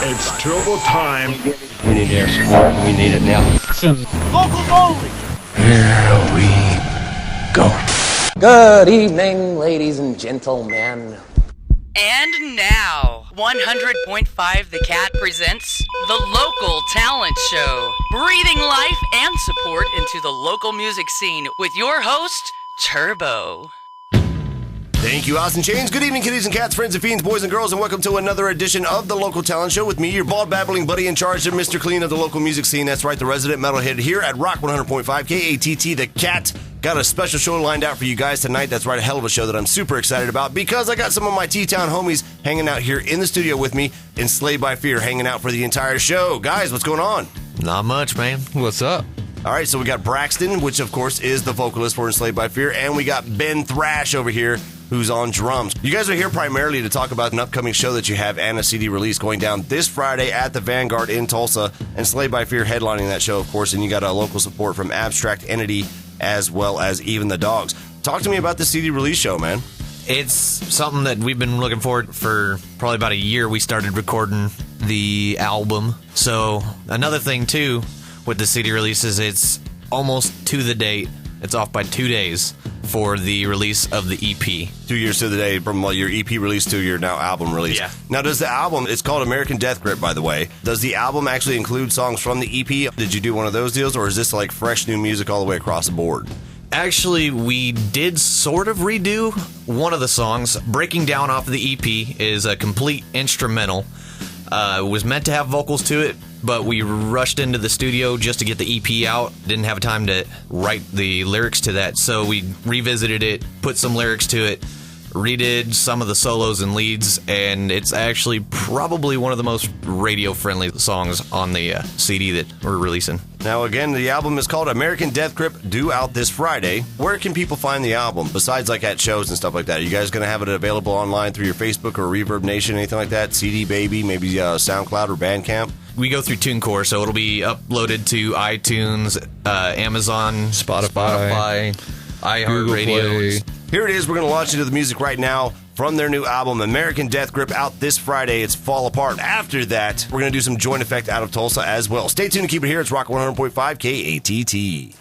It's turbo time. We need air support. We need it now. Local bowling. Here we go. Good evening, ladies and gentlemen. And now, 100.5 The KATT presents the Local Talent Show, breathing life and support into the local music scene with your host, Turbo. Thank you, Austin Chains. Good evening, kitties and cats, friends and fiends, boys and girls, and welcome to another edition of the Local Talent Show with me, your bald babbling buddy in charge of Mr. Clean of the local music scene. That's right, the resident metalhead here at Rock 100.5 KATT, the KATT. Got a special show lined out for you guys tonight. That's right, a hell of a show that I'm super excited about because I got some of my T-Town homies hanging out here in the studio with me, Enslaved by Fear, hanging out for the entire show. Guys, what's going on? Not much, man. What's up? All right, so we got Braxton, which of course is the vocalist for Enslaved by Fear, and we got Ben Thrash over here, who's on drums. You guys are here primarily to talk about an upcoming show that you have and a CD release going down this Friday at the Vanguard in Tulsa, Enslaved by Fear headlining that show, of course, and you got a local support from Abstract Entity as well as Even the Dogs. Talk to me about the CD release show, man. It's something that we've been looking forward for probably about a year. We started recording the album. So another thing, too, with the CD releases, it's almost to the date. It's off by 2 days for the release of the EP. 2 years to the day from your EP release to your now album release. Yeah. Now, does the album, it's called American Death Grip, by the way. Does the album actually include songs from the EP? Did you do one of those deals, or is this like fresh new music all the way across the board? Actually, we did sort of redo one of the songs. Breaking Down off of the EP is a complete instrumental. It was meant to have vocals to it, but we rushed into the studio just to get the EP out. Didn't have time to write the lyrics to that, so we revisited it, put some lyrics to it, redid some of the solos and leads, and it's actually probably one of the most radio-friendly songs on the CD that we're releasing. Now, again, the album is called American Death Grip, due out this Friday. Where can people find the album, besides like at shows and stuff like that? Are you guys going to have it available online through your Facebook or Reverb Nation, anything like that? CD Baby, maybe SoundCloud or Bandcamp? We go through TuneCore, so it'll be uploaded to iTunes, Amazon, Spotify, iHeartRadio. Here it is. We're going to launch into the music right now from their new album, American Death Grip, out this Friday. It's Fall Apart. After that, we're going to do some Joint Effect out of Tulsa as well. Stay tuned and keep it here. It's Rock 100.5 KATT.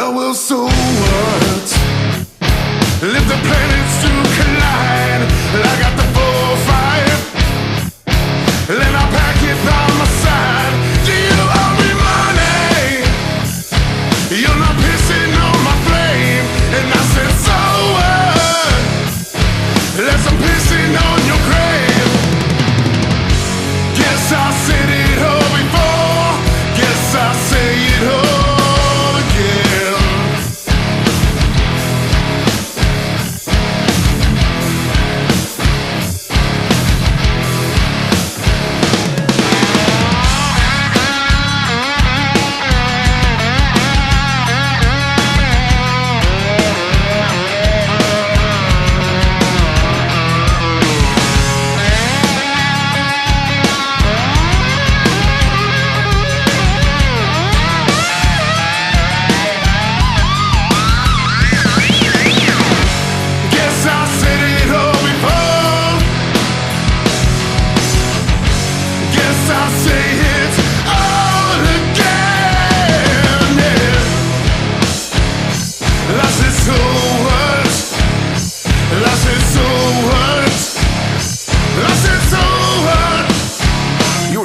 Oh well, so what? If the planets do collide, I got the 4-5, and I pack it on my side. Do you owe me money? You're not pissing on my flame. And I said, so what? Unless I'm pissing on your grave. Guess I said it all before. Guess I say it all again.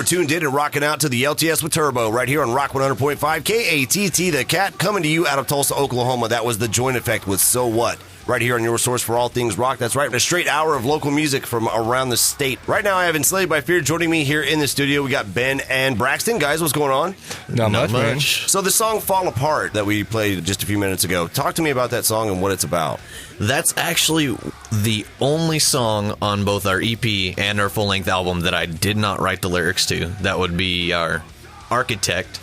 Tuned in and rocking out to the LTS with Turbo right here on Rock 100.5 KATT, the KATT, coming to you out of Tulsa, Oklahoma. That was the Joint Effect with So What, right here on your source for all things rock. That's right, a straight hour of local music from around the state. Right now I have Enslaved by Fear joining me here in the studio. We got Ben and Braxton. Guys, what's going on? Not much, man. So the song Fall Apart that we played just a few minutes ago, talk to me about that song and what it's about. That's actually the only song on both our EP and our full-length album that I did not write the lyrics to. That would be our architect,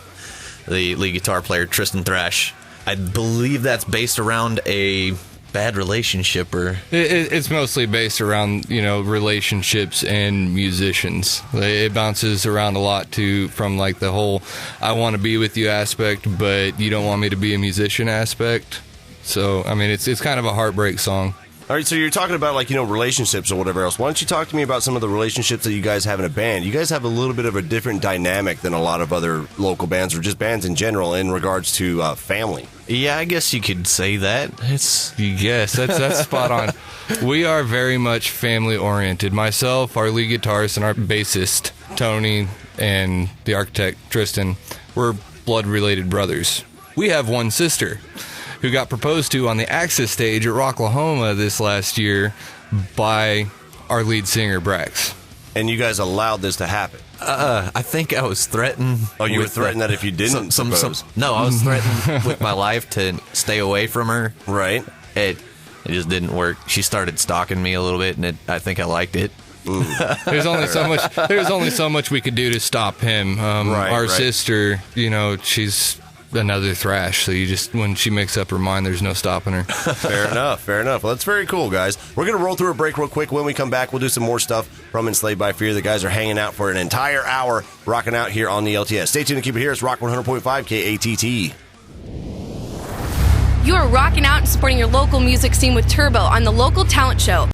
the lead guitar player, Tristan Thrash. I believe that's based around a bad relationship, or it's mostly based around, relationships and musicians. It bounces around a lot from like the whole I want to be with you aspect, but you don't want me to be a musician aspect. So I mean, it's kind of a heartbreak song. All right, so you're talking about relationships or whatever else. Why don't you talk to me about some of the relationships that you guys have in a band? You guys have a little bit of a different dynamic than a lot of other local bands or just bands in general in regards to family. Yeah, I guess you could say that. Yes, that's spot on. We are very much family oriented. Myself, our lead guitarist, and our bassist Tony, and the architect Tristan, we're blood related brothers. We have one sister who got proposed to on the Axis stage at Rocklahoma this last year by our lead singer, Brax. And you guys allowed this to happen? I think I was threatened. Oh, you were threatened that if you didn't propose? No, I was threatened with my life to stay away from her. Right. It just didn't work. She started stalking me a little bit, and I think I liked it. There's only so much we could do to stop him. Our sister, she's another Thrash, so when she makes up her mind, there's no stopping her. Fair enough. Well, that's very cool, guys. We're going to roll through a break real quick. When we come back, we'll do some more stuff from Enslaved by Fear. The guys are hanging out for an entire hour, rocking out here on the LTS. Stay tuned and keep it here. It's Rock 100.5 KATT. You are rocking out and supporting your local music scene with Turbo on the Local Talent Show.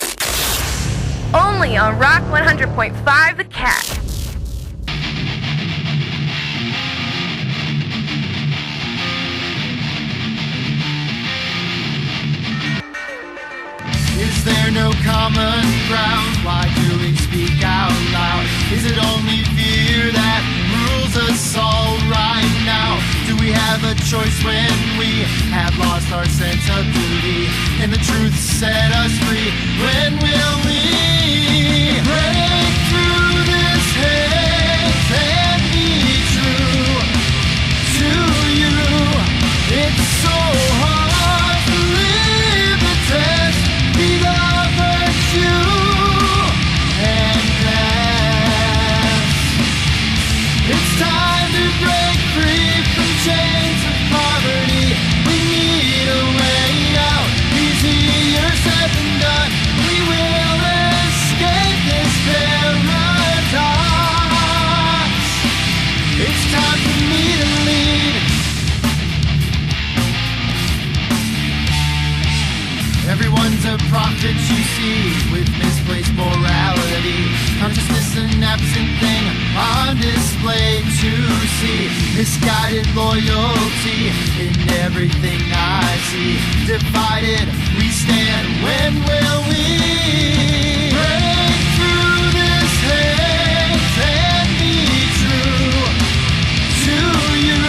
Only on Rock 100.5 The KATT. Is there no common ground? Why do we speak out loud? Is it only fear that rules us all right now? Do we have a choice when we have lost our sense of duty and the truth set us free? When will we break through this haze and be true to you? It's so hard to live the test. Be the virtue and pass. It's time to break free from chains of poverty. We need a way out. Easier said than done. We will. the prophets you see with misplaced morality. Consciousness an absent thing on display to see. Misguided loyalty in everything I see. Divided we stand, when will we break through this hate and be true to you?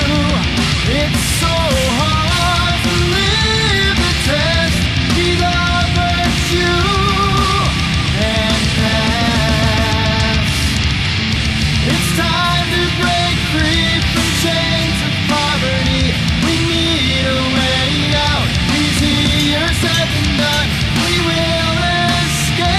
It's so hard to live the test, be the virtue and pass. It's time to break free from chains of poverty. We need a way out. Easier said than done. We will escape.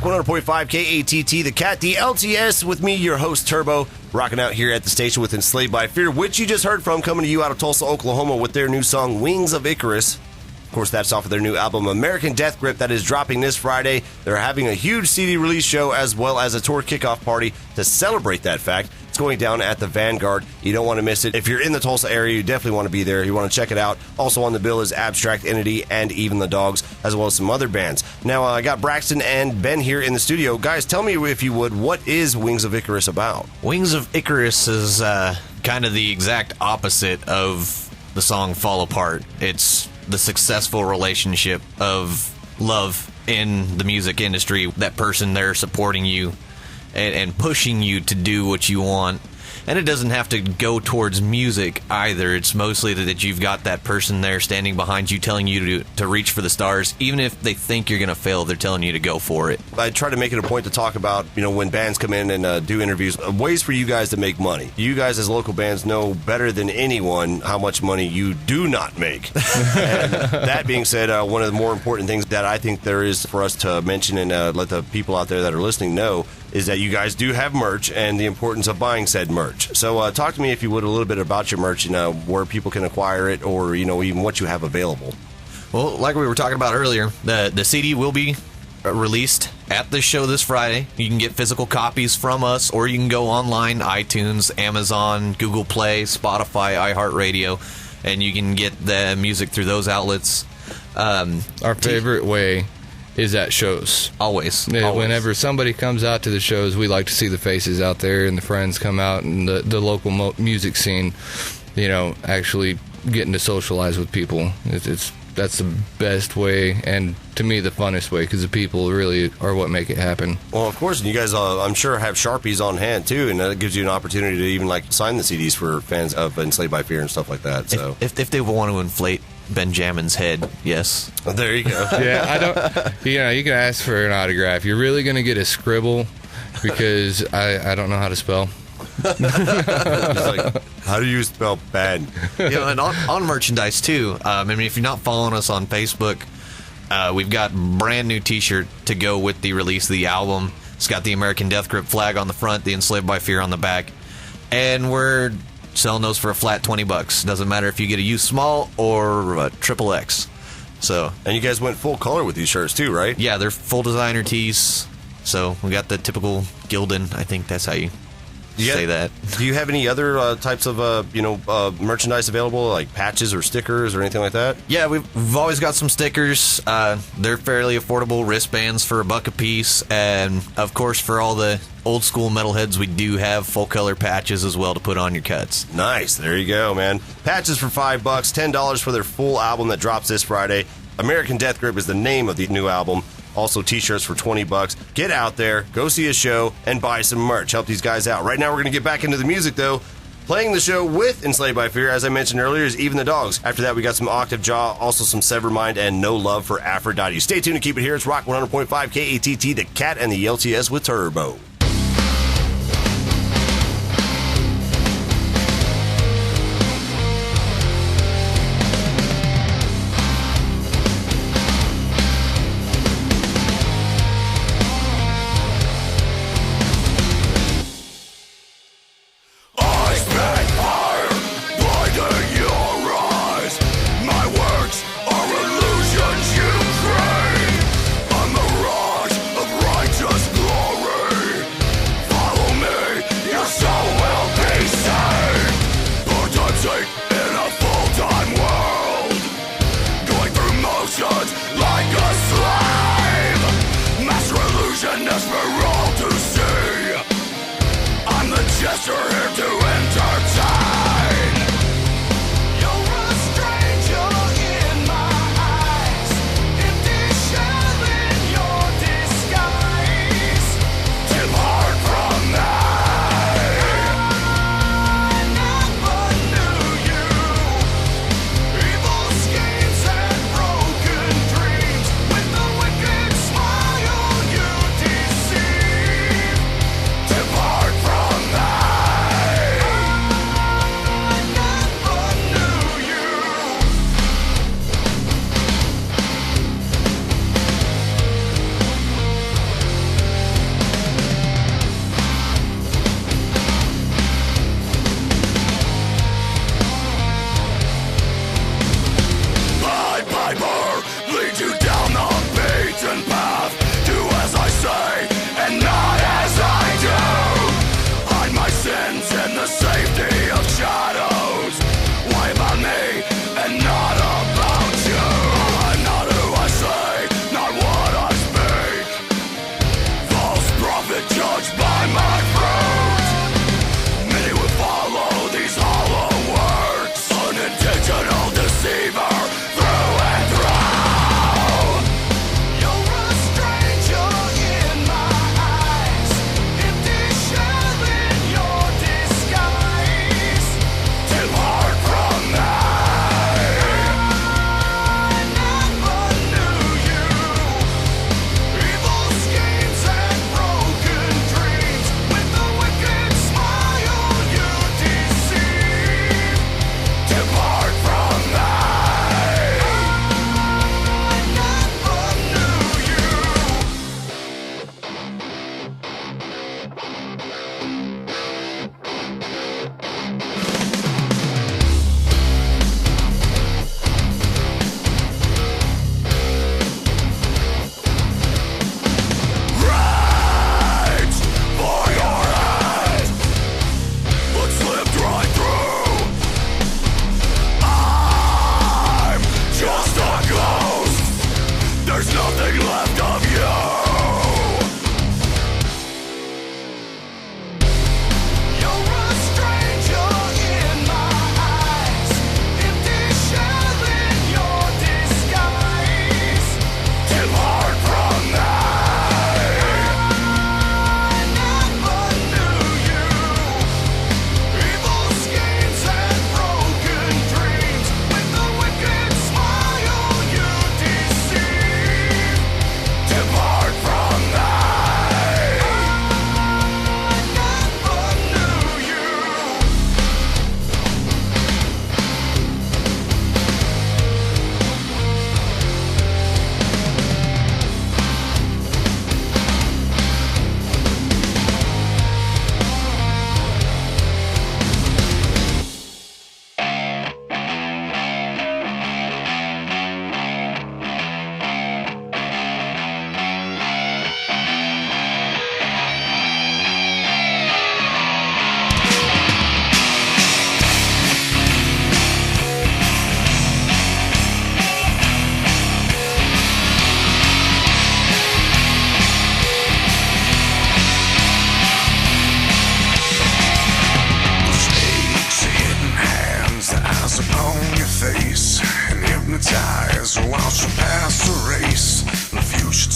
Rock 100.5 KATT, the KATT, the LTS, with me, your host, Turbo, rocking out here at the station with Enslaved by Fear, which you just heard from, coming to you out of Tulsa, Oklahoma, with their new song, Wings of Icarus. Of course, that's off of their new album, American Death Grip, that is dropping this Friday. They're having a huge CD release show as well as a tour kickoff party to celebrate that fact. It's going down at the Vanguard. You don't want to miss it. If you're in the Tulsa area, you definitely want to be there. You want to check it out. Also on the bill is Abstract Entity and Even the Dogs, as well as some other bands. Now, I got Braxton and Ben here in the studio. Guys, tell me, if you would, what is Wings of Icarus about? Wings of Icarus is kind of the exact opposite of the song Fall Apart. It's the successful relationship of love in the music industry. That person there supporting you and pushing you to do what you want. And it doesn't have to go towards music either. It's mostly that you've got that person there standing behind you, telling you to reach for the stars. Even if they think you're going to fail, they're telling you to go for it. I try to make it a point to talk about, when bands come in and do interviews, ways for you guys to make money. You guys as local bands know better than anyone how much money you do not make. And that being said, one of the more important things that I think there is for us to mention and let the people out there that are listening know is that you guys do have merch and the importance of buying said merch. So talk to me, if you would, a little bit about your merch and where people can acquire it, or even what you have available. Well, like we were talking about earlier, the CD will be released at the show this Friday. You can get physical copies from us, or you can go online, iTunes, Amazon, Google Play, Spotify, iHeartRadio, and you can get the music through those outlets. Our favorite way is at shows. Always. Whenever somebody comes out to the shows, we like to see the faces out there and the friends come out, and the local music scene, actually getting to socialize with people. That's the best way, and to me the funnest way, because the people really are what make it happen. Well, of course, and you guys, I'm sure, have Sharpies on hand too, and that gives you an opportunity to even sign the CDs for fans of Enslaved by Fear and stuff like that. So if they want to inflate Benjamin's head, yes. Well, there you go. Yeah, I don't. You can ask for an autograph. You're really going to get a scribble, because I don't know how to spell. How do you spell bad? And on merchandise too. If you're not following us on Facebook, we've got brand new T-shirt to go with the release of the album. It's got the American Death Grip flag on the front, the Enslaved by Fear on the back, and we're selling those for a flat $20. Doesn't matter if you get a U small or a triple X. So, and you guys went full color with these shirts too, right? Yeah, they're full designer tees. So we got the typical Gildan. I think that's how you say that. Do you have any other types of merchandise available, like patches or stickers or anything like that? Yeah, we've always got some stickers. They're fairly affordable, wristbands for $1 a piece, and of course for all the old school metalheads, we do have full color patches as well to put on your cuts. Nice, there you go, man. Patches for $5, $10 for their full album that drops this Friday. American Death Grip is the name of the new album. Also, T-shirts for $20. Get out there, go see a show, and buy some merch. Help these guys out. Right now, we're going to get back into the music, though. Playing the show with Enslaved by Fear, as I mentioned earlier, is Even the Dogs. After that, we got some Octave Jaw, also some SEVERMIND, and No Love for Aphrodite. Stay tuned and keep it here. It's Rock 100.5 KATT, the KATT, and the LTS with Turbo. Depart from that.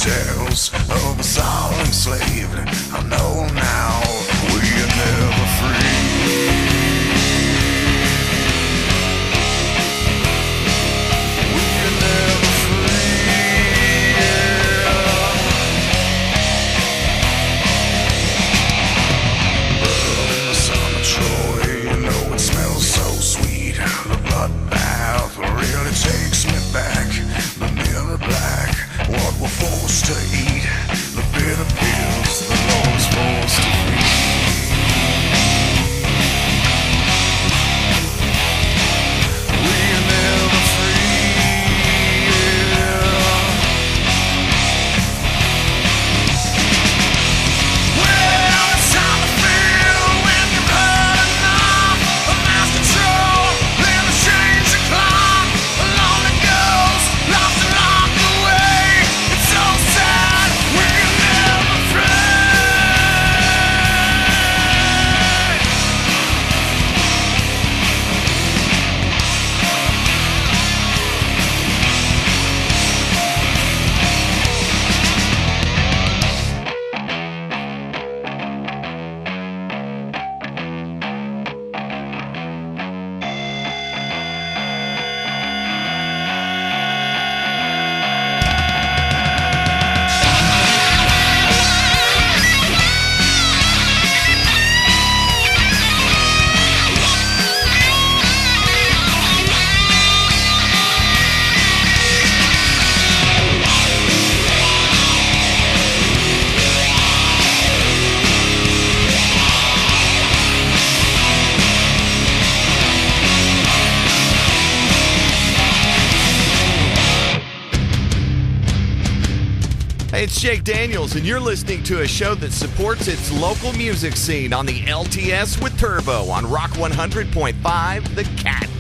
tales of us all enslaved. I know now we are never free. We are never free. Burn in the sun of Troy, you know it smells so sweet. The bloodbath really takes me back. The men are black, what we're forced to eat. The bitter pills the Lord's forced to feed. We are never free. Well, it's time to feel when you've heard enough of mass control. Then the change the clock. Along it goes, lost along the way. It's so sad, we are never free. Hey, it's Jake Daniels, and you're listening to a show that supports its local music scene on the LTS with Turbo on Rock 100.5, The KATT.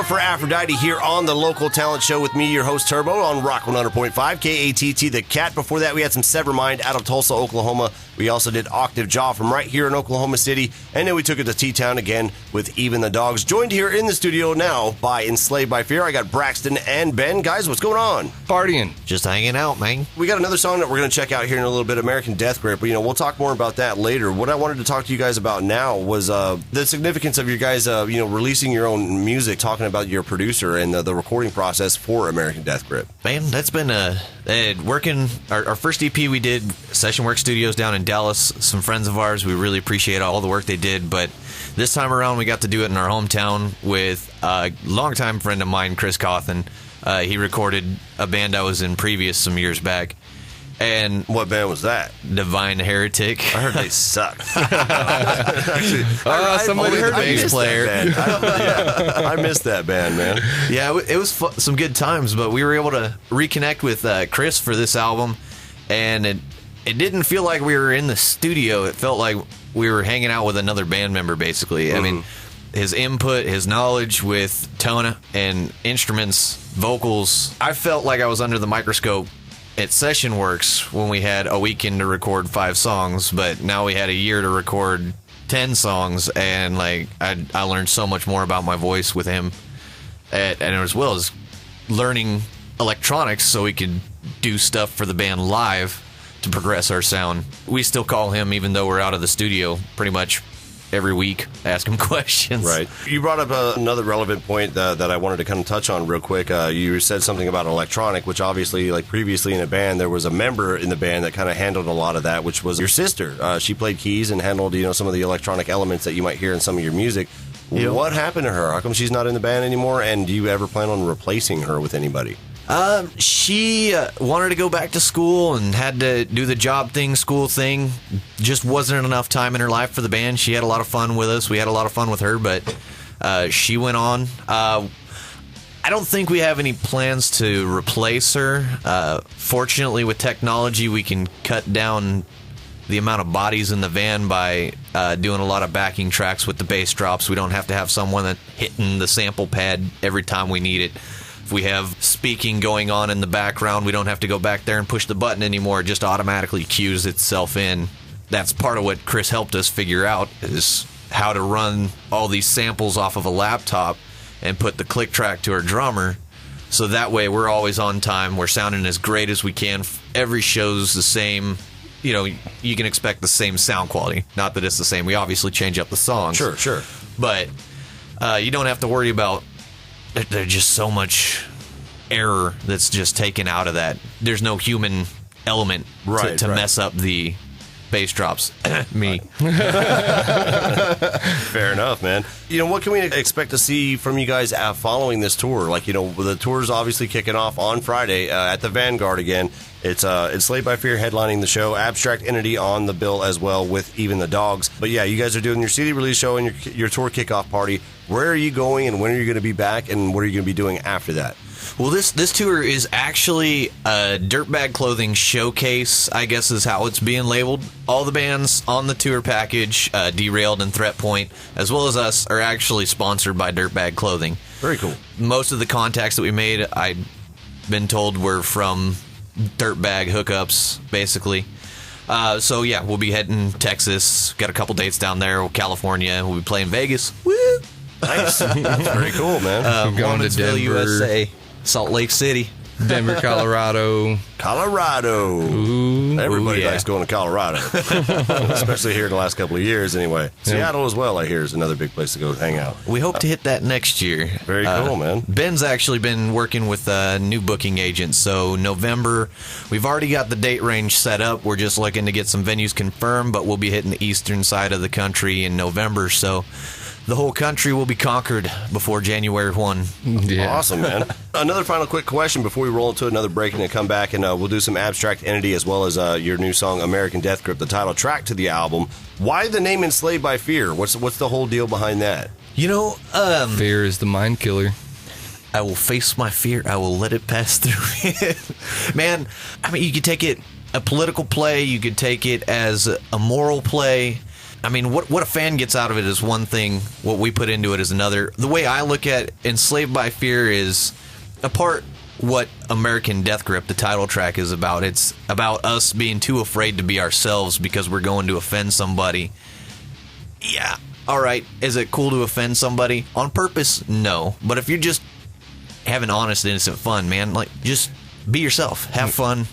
hour for Aphrodite here on the Local Talent Show with me, your host Turbo, on Rock 100.5, KATT, the KATT. Before that, we had some SEVERMIND out of Tulsa, Oklahoma. We also did Octave Jaw from right here in Oklahoma City. And then we took it to T-Town again with Even the Dogs. Joined here in the studio now by Enslaved by Fear. I got Braxton and Ben. Guys, what's going on? Partying. Just hanging out, man. We got another song that we're going to check out here in a little bit, American Death Grip. But, we'll talk more about that later. What I wanted to talk to you guys about now was the significance of you guys, releasing your own music, talking about your producer and the recording process for American Death Grip. Man, that's been working. Our first EP we did, Session Work Studios down in Dallas. Some friends of ours, we really appreciate all the work they did. But this time around, we got to do it in our hometown with a longtime friend of mine, Chris Cawthon. He recorded a band I was in previous some years back. And what band was that? Divine Heretic. I heard they sucked. Actually, somebody heard the bass player. I missed that band, man. Yeah, it was some good times, but we were able to reconnect with Chris for this album, and it didn't feel like we were in the studio. It felt like we were hanging out with another band member, basically. Mm-hmm. I mean, his input, his knowledge with tone and instruments, vocals. I felt like I was under the microscope at Session Works when we had a weekend to record 5 songs, but now we had a year to record 10 songs, and I learned so much more about my voice with him, and as well as learning electronics so we could do stuff for the band live to progress our sound. We still call him, even though we're out of the studio pretty much every week, ask him questions. Right. You brought up another relevant point that I wanted to kind of touch on real quick. You said something about electronic, which obviously, like previously in a band, there was a member in the band that kind of handled a lot of that, which was your sister. She played keys and handled, some of the electronic elements that you might hear in some of your music. Yep. What happened to her? How come she's not in the band anymore? And do you ever plan on replacing her with anybody? She wanted to go back to school and had to do the job thing, school thing. Just wasn't enough time in her life for the band. She had a lot of fun with us. We had a lot of fun with her, but she went on. I don't think we have any plans to replace her. Fortunately, with technology, we can cut down the amount of bodies in the van by doing a lot of backing tracks with the bass drops. We don't have to have someone that hitting the sample pad every time we need it. If we have speaking going on in the background, we don't have to go back there and push the button anymore. It just automatically cues itself in. That's part of what Chris helped us figure out, is how to run all these samples off of a laptop and put the click track to our drummer. So that way we're always on time. We're sounding as great as we can. Every show's the same. You can expect the same sound quality. Not that it's the same. We obviously change up the songs. Sure. But you don't have to worry about. There's just so much error that's just taken out of that. There's no human element to mess up the bass drops. Me. Fair enough, man. What can we expect to see from you guys following this tour? The tour's obviously kicking off on Friday at the Vanguard again. It's Enslaved by Fear headlining the show, Abstract Entity on the bill as well with Even the Dogs. But yeah, you guys are doing your CD release show and your tour kickoff party. Where are you going, and when are you going to be back, and what are you going to be doing after that? Well, this tour is actually a Dirtbag Clothing showcase, I guess is how it's being labeled. All the bands on the tour package, Derailed and Threat Point, as well as us, are actually sponsored by Dirtbag Clothing. Very cool. Most of the contacts that we made, I've been told, were from Dirtbag hookups, basically. So yeah, we'll be heading Texas. Got a couple dates down there. California. We'll be playing Vegas. Woo! Nice. That's very cool, man. Going to Denver, USA, Salt Lake City, Denver, Colorado. Ooh, everybody likes going to Colorado, especially here in the last couple of years. Anyway, Seattle as well, I hear, is another big place to go hang out. We hope to hit that next year. Very cool, man. Ben's actually been working with a new booking agent, so November, we've already got the date range set up. We're just looking to get some venues confirmed, but we'll be hitting the eastern side of the country in November, so the whole country will be conquered before January 1. Yeah. Awesome, man. Another final quick question before we roll into another break and then come back, and we'll do some Abstract Entity as well as your new song, American Death Grip, the title track to the album. Why the name Enslaved by Fear? What's the whole deal behind that? Fear is the mind killer. I will face my fear. I will let it pass through. Man, I mean, you could take it a political play. You could take it as a moral play. I mean, what a fan gets out of it is one thing. What we put into it is another. The way I look at Enslaved by Fear is apart what American Death Grip, the title track, is about. It's about us being too afraid to be ourselves because we're going to offend somebody. Yeah, all right. Is it cool to offend somebody on purpose? No. But if you're just having honest, innocent fun, man, like, just be yourself. Have fun.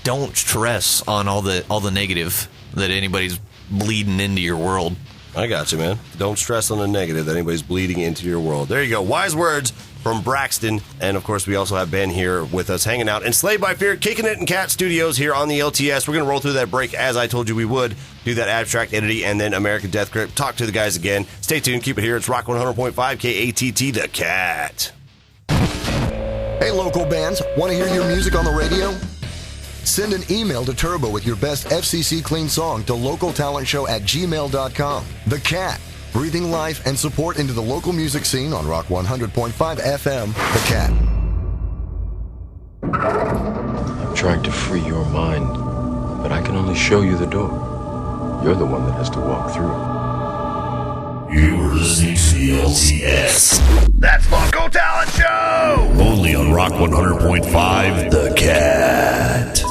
Don't stress on all the negative that anybody's bleeding into your world. I got you, man. Don't stress on the negative that anybody's bleeding into your world. There you go. Wise words from Braxton. And, of course, we also have Ben here with us hanging out. Enslaved by Fear, kicking it in KATT Studios here on the LTS. We're going to roll through that break as I told you we would. Do that abstract entity and then American Death Grip. Talk to the guys again. Stay tuned. Keep it here. It's Rock 100.5 KATT, the KATT. Hey, local bands. Want to hear your music on the radio? Send an email to Turbo with your best FCC clean song to localtalentshow@gmail.com. The KATT, breathing life and support into the local music scene on Rock 100.5 FM. The KATT. I'm trying to free your mind, but I can only show you the door. You're the one that has to walk through it. You are listening to the LTS. That's Local Talent Show! Only on Rock 100.5, the KATT.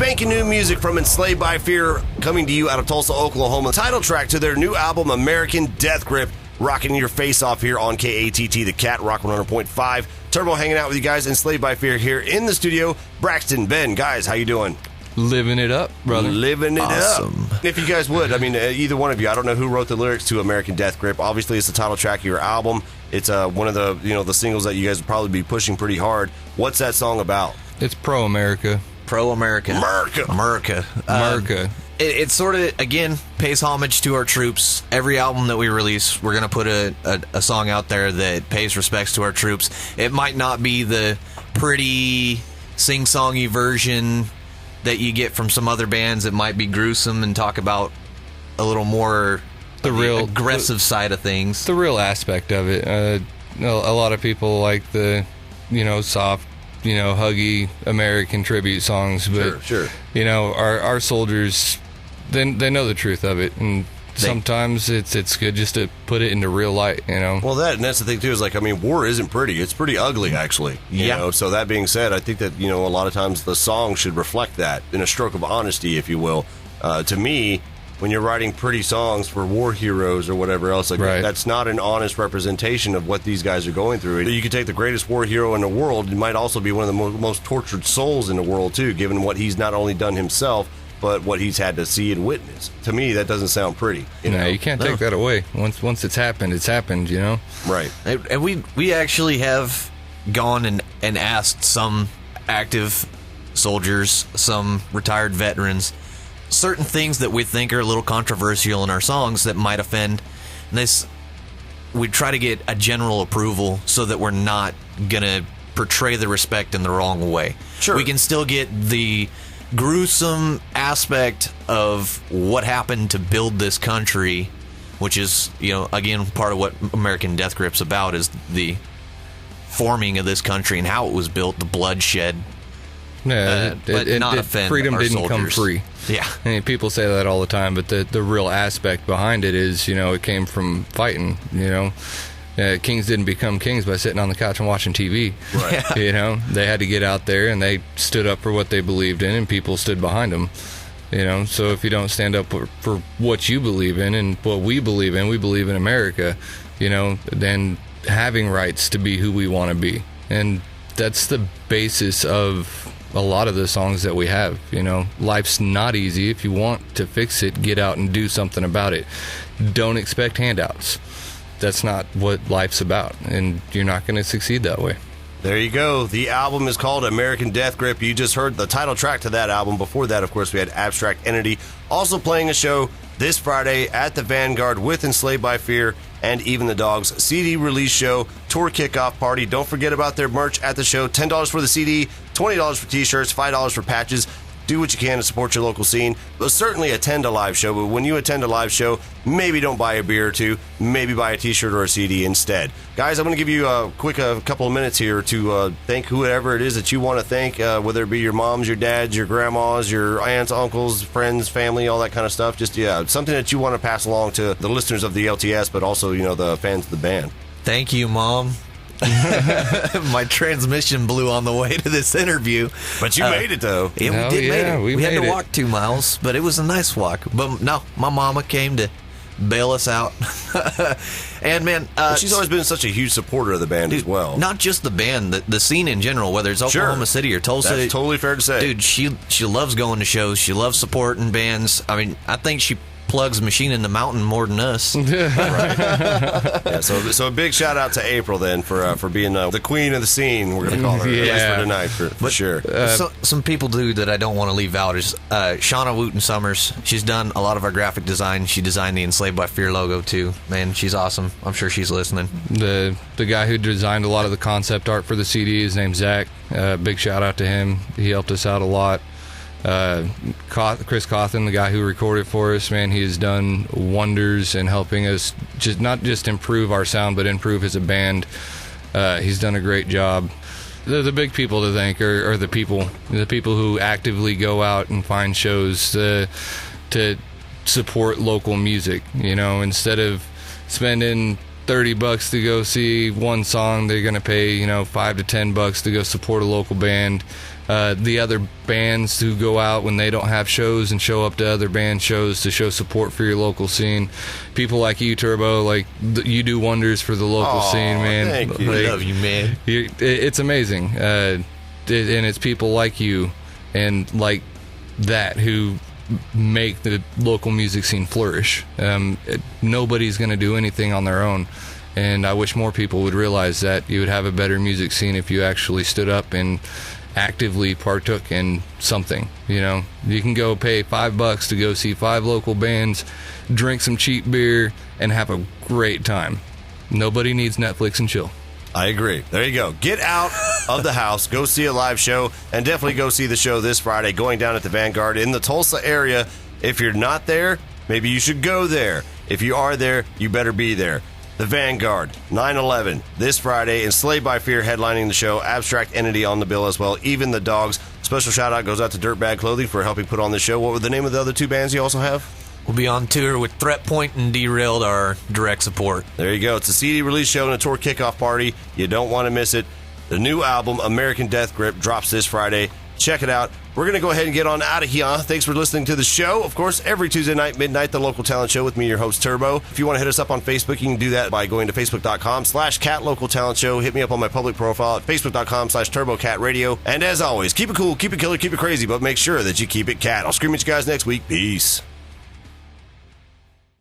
spanking new music from Enslaved by Fear, coming to you out of Tulsa, Oklahoma. Title track to their new album, American Death Grip, rocking your face off here on KATT, the KATT, Rock 100.5. Turbo hanging out with you guys, Enslaved by Fear here in the studio. Braxton, Ben, guys, how you doing? Living it up, brother. Living it Awesome. up. If you guys would, I mean, either one of you, I don't know who wrote the lyrics to American Death Grip. Obviously, it's the title track of your album. It's one of the, the singles that you guys would probably be pushing pretty hard. What's that song about? It's pro-America. Pro-America. America. It sort of, again, pays homage to our troops. Every album that we release, we're going to put a song out there that pays respects to our troops. It might not be the pretty sing-songy version that you get from some other bands. It might be gruesome and talk about a little more the real aggressive side of things. The real aspect of it. A lot of people like the, soft, huggy American tribute songs, but sure. Our soldiers, they know the truth of it, and sometimes it's good just to put it into real light, Well, that's the thing too, is war isn't pretty. It's pretty ugly, actually. You so that being said, I think that, a lot of times the song should reflect that in a stroke of honesty, if you will. To me, when you're writing pretty songs for war heroes or whatever else, that's not an honest representation of what these guys are going through. You could take the greatest war hero in the world, he might also be one of the most tortured souls in the world too, given what he's not only done himself, but what he's had to see and witness. To me, that doesn't sound pretty. No, you can't take that away. Once it's happened, Right. And we actually have gone and asked some active soldiers, some retired veterans, certain things that we think are a little controversial in our songs that might offend. And we try to get a general approval so that we're not going to portray the respect in the wrong way. Sure. We can still get the gruesome aspect of what happened to build this country, which is, again, part of what American Death Grip's about, is the forming of this country and how it was built, the bloodshed. Yeah, but not offend freedom our didn't soldiers. come free. Yeah. I mean, people say that all the time, but the real aspect behind it is, it came from fighting, Kings didn't become kings by sitting on the couch and watching TV. Right. They had to get out there and they stood up for what they believed in, and people stood behind them. So if you don't stand up for what you believe in and what we believe in America, then having rights to be who we want to be. And that's the basis of a lot of the songs that we have. Life's not easy. If you want to fix it, get out and do something about it. Don't expect handouts. That's not what life's about, and you're not going to succeed that way. There you go. The album is called American Death Grip. You just heard the title track to that album. Before that, of course, we had Abstract Entity also playing a show this Friday at the Vanguard with Enslaved by Fear and Even the Dogs. CD release show, tour kickoff party. Don't forget about their merch at the show. $10 for the CD, $20 for t-shirts, $5 for patches. Do what you can to support your local scene, but certainly attend a live show. But when you attend a live show, maybe don't buy a beer or two. Maybe buy a t-shirt or a CD instead. Guys, I'm going to give you a quick couple of minutes here to thank whoever it is that you want to thank, whether it be your moms, your dads, your grandmas, your aunts, uncles, friends, family, all that kind of stuff. Just, something that you want to pass along to the listeners of the LTS, but also, the fans of the band. Thank you, Mom. My transmission blew on the way to this interview. But you made it, though. Yeah, we did make it. We had to it. walk 2 miles, but it was a nice walk. But no, my mama came to bail us out. And, man... she's always been such a huge supporter of the band as well. Not just the band, the scene in general, whether it's Oklahoma City or Tulsa. That's totally fair to say. Dude, she loves going to shows. She loves supporting bands. I mean, I think she plugs Machine in the Mountain more than us. Right. Yeah, so a big shout out to April then for being the queen of the scene. We're going to call her at least for tonight for sure. Some people do that I don't want to leave out is Shauna Wooten Summers. She's done a lot of our graphic design. She designed the Enslaved by Fear logo too. Man, she's awesome. I'm sure she's listening. The guy who designed a lot of the concept art for the CD, his name's Zach. Big shout out to him. He helped us out a lot. Chris Cawthon, the guy who recorded for us, man, he has done wonders in helping us not just improve our sound, but improve as a band. He's done a great job. The big people to thank are the people who actively go out and find shows to support local music. Instead of spending $30 to go see one song, they're going to pay, $5 to $10 to go support a local band. The other bands who go out when they don't have shows and show up to other band shows to show support for your local scene. People like you, Turbo, you do wonders for the local scene, man. Thank you. I love you, man. It's amazing. And it's people like you and like that who make the local music scene flourish. Nobody's going to do anything on their own. And I wish more people would realize that you would have a better music scene if you actually stood up and actively partook in something. You can go pay $5 to go see 5 local bands, drink some cheap beer, and have a great time. Nobody needs Netflix and chill. I agree. There you go. Get out of the house, go see a live show, and definitely go see the show this Friday going down at the Vanguard in the Tulsa area. If you're not there, maybe you should go there. If you are there, you better be there. The Vanguard, 9/11, this Friday. Enslaved by Fear headlining the show. Abstract Entity on the bill as well. Even the Dogs. Special shout out goes out to Dirtbag Clothing for helping put on this show. What were the name of the other 2 bands you also have? We'll be on tour with Threat Point and Derailed, our direct support. There you go. It's a CD release show and a tour kickoff party. You don't want to miss it. The new album, American Death Grip, drops this Friday. Check it out. We're going to go ahead and get on out of here. Thanks for listening to the show. Of course, every Tuesday night, midnight, the Local Talent Show with me, your host, Turbo. If you want to hit us up on Facebook, you can do that by going to facebook.com/KATT Local Talent Show. Hit me up on my public profile at facebook.com/TurboCatRadio. And as always, keep it cool, keep it killer, keep it crazy, but make sure that you keep it cat. I'll scream at you guys next week. Peace.